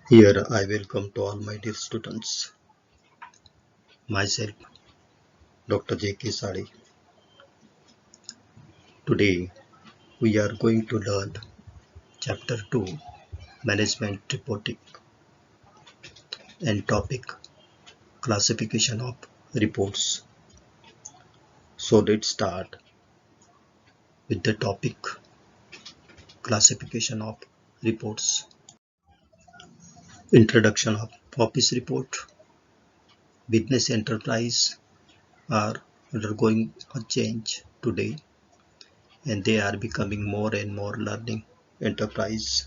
Here I welcome to all my dear students, myself Dr. J.K. Sali. Today we are going to learn Chapter 2 Management Reporting and topic Classification of Reports. So let's start with the topic Classification of Reports. Introduction of Office Report. Business enterprise are undergoing a change today and they are becoming more and more learning enterprise.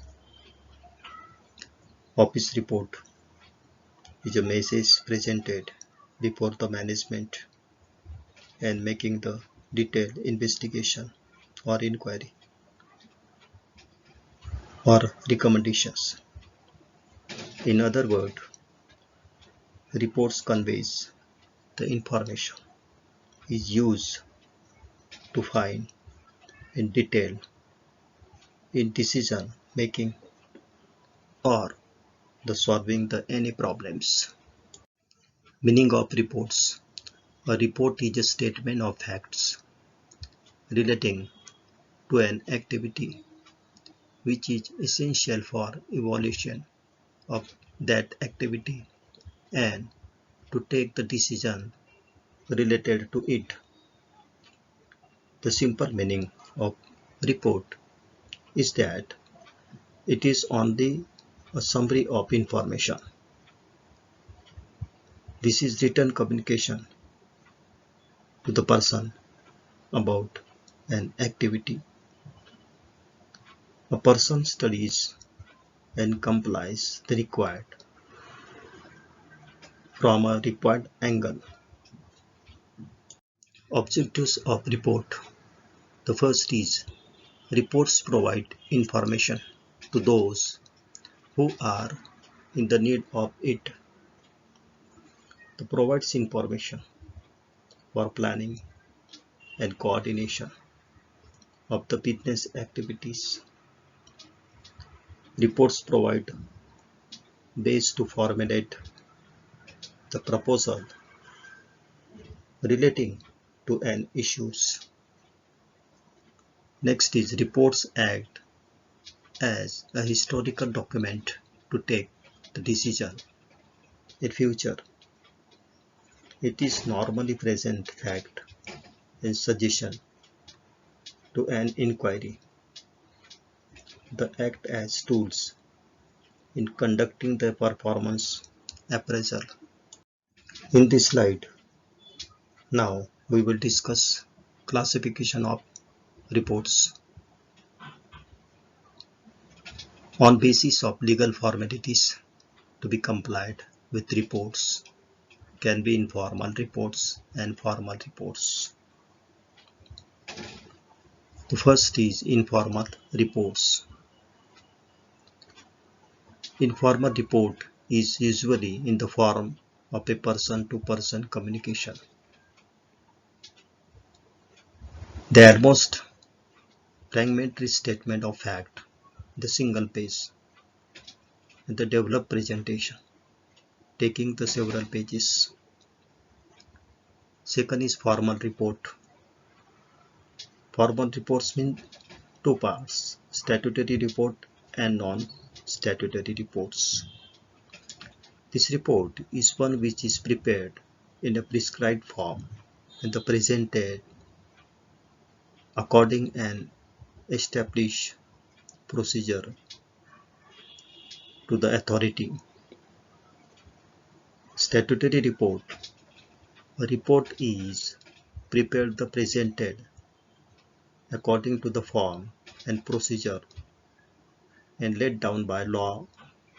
Office report is a message presented before the management and making the detailed investigation or inquiry or recommendations. In other words, reports conveys the information is used to find in detail in decision making or the solving the any problems. Meaning of reports. A report is a statement of facts relating to an activity which is essential for evaluation of that activity and to take the decision related to it. The simple meaning of report is that it is only a summary of information. This is written communication to the person about an activity. A person studies and complies the required from a required angle. Objectives of report. The first is reports provide information to those who are in the need of it. It provides information for planning and coordination of the business activities. Reports provide base to formulate the proposal relating to an issues. Next is reports act as a historical document to take the decision in future. It is normally present fact and suggestion to an inquiry. They act as tools in conducting the performance appraisal. In this slide, now we will discuss classification of reports. On basis of legal formalities to be complied with reports can be informal reports and formal reports. The first is informal reports. Informal report is usually in the form of a person-to-person communication. They are most fragmentary statement of fact, the single page, and the developed presentation, taking the several pages. Second is formal report. Formal reports mean two parts, statutory report and non-statutory reports. This report is one which is prepared in a prescribed form and presented according an established procedure to the authority. Statutory report. A report is prepared the presented according to the form and procedure and laid down by law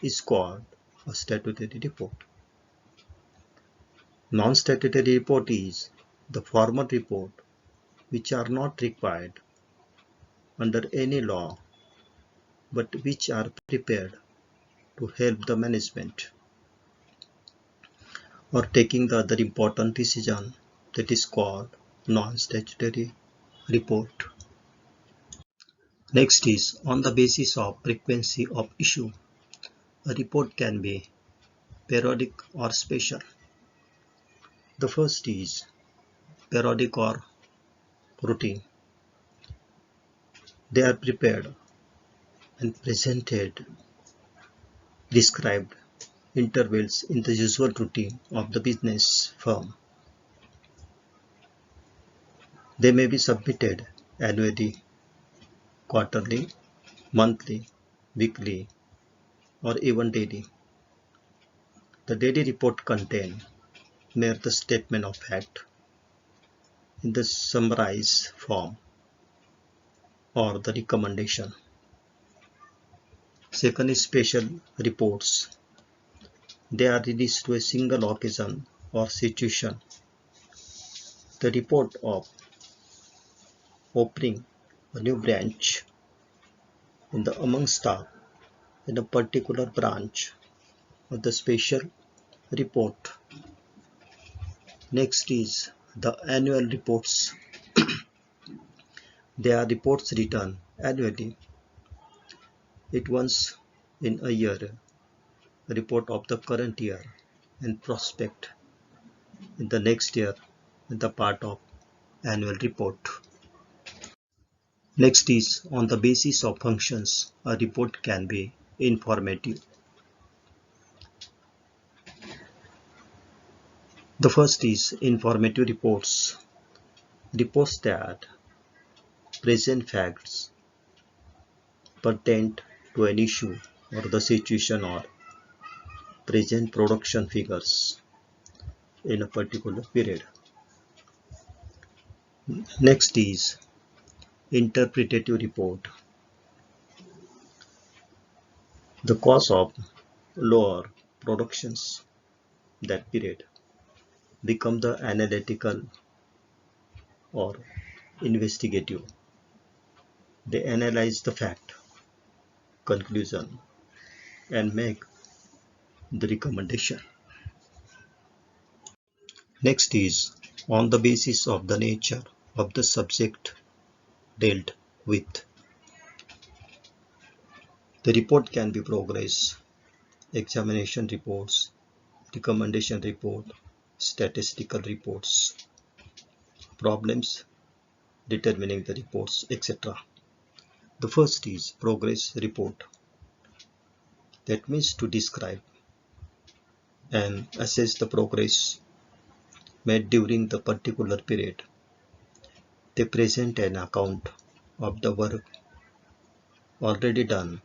is called a statutory report. Non-statutory report is the formal report which are not required under any law but which are prepared to help the management or taking the other important decision, that is called non-statutory report. Next is on the basis of frequency of issue. A report can be periodic or special. The first is periodic or routine. They are prepared and presented, described intervals in the usual routine of the business firm. They may be submitted annually, quarterly, monthly, weekly, or even daily. The daily report contains mere the statement of fact in the summarized form or the recommendation. Second is special reports. They are released to a single occasion or situation. The report of opening a new branch in the among staff in a particular branch or the special report. Next is the annual reports. They are reports written annually. It once in a year, a report of the current year and prospect in the next year in the part of annual report. Next is on the basis of functions, a report can be informative. The first is informative reports. Reports that present facts pertain to an issue or the situation or present production figures in a particular period. Next is interpretative report. The cause of lower productions that period become the analytical or investigative. They analyze the fact, conclusion, and make the recommendation. Next is on the basis of the nature of the subject dealt with. The report can be progress, examination reports, recommendation report, statistical reports, problems determining the reports, etc. The first is progress report. That means to describe and assess the progress made during the particular period. They present an account of the work already done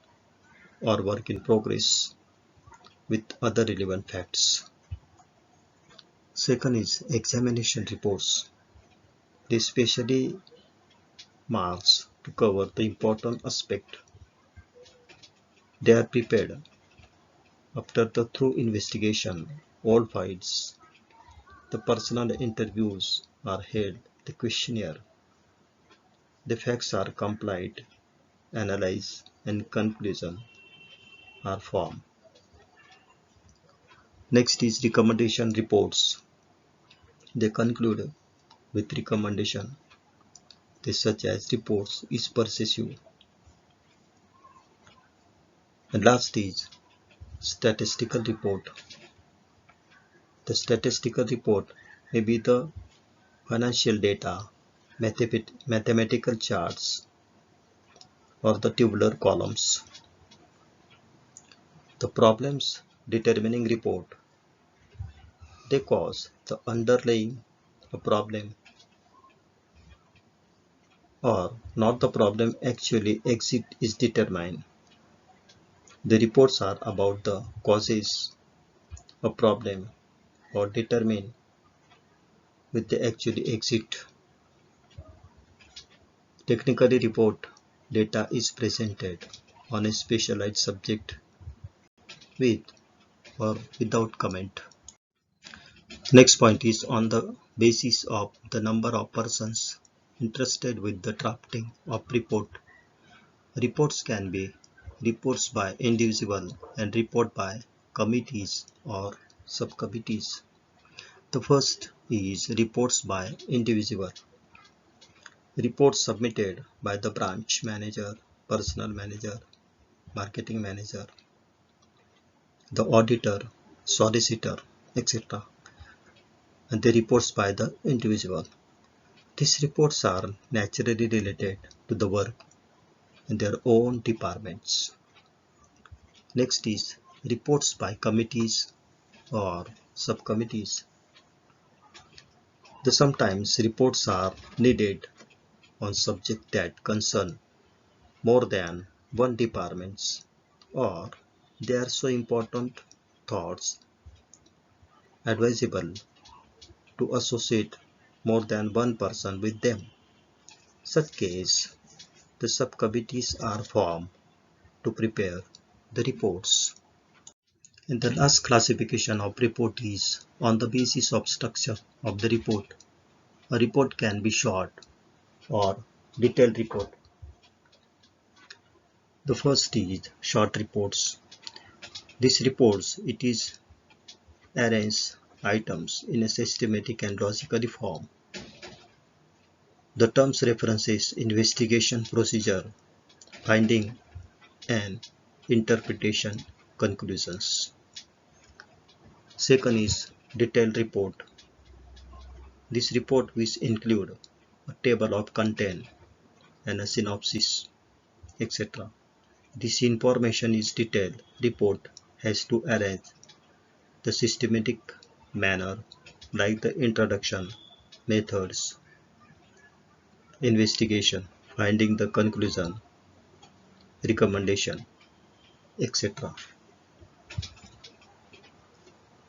or work in progress with other relevant facts. Second is examination reports. They specially marks to cover the important aspect. They are prepared after the thorough investigation, all files, the personal interviews are held, the questionnaire, the facts are complied, analyzed, and conclusion are formed. Next is recommendation reports. They conclude with recommendation. They such as reports is persuasive. And last is statistical report. The statistical report may be the financial data, mathematical charts, or the tabular columns. The problems determining report. They cause the underlying a problem or not the problem actually exit is determined. The reports are about the causes of problem or determine with the actually exit. Technically report data is presented on a specialized subject with or without comment. Next point is on the basis of the number of persons interested with the drafting of report. Reports can be reports by individual and report by committees or subcommittees. The first is reports by individual. Reports submitted by the branch manager, personnel manager, marketing manager, the auditor, solicitor, etc., and the reports by the individual. These reports are naturally related to the work in their own departments. Next is reports by committees or subcommittees. Sometimes reports are needed on subjects that concern more than one department, or they are so important thoughts advisable to associate more than one person with them. Such case, the subcommittees are formed to prepare the reports. And the last classification of report is on the basis of structure of the report. A report can be short or detailed report. The first is short reports. These reports, it is arrange items in a systematic and logically form. The terms references investigation procedure, finding and interpretation conclusions. Second is detailed report. This report which include a table of content and a synopsis, etc. This information is detailed. Report has to arrange the systematic manner like the introduction, methods, investigation, finding the conclusion, recommendation, etc.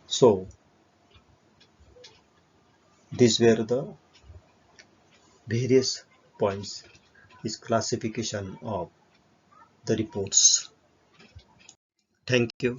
So these were the various points is classification of the reports. Thank you.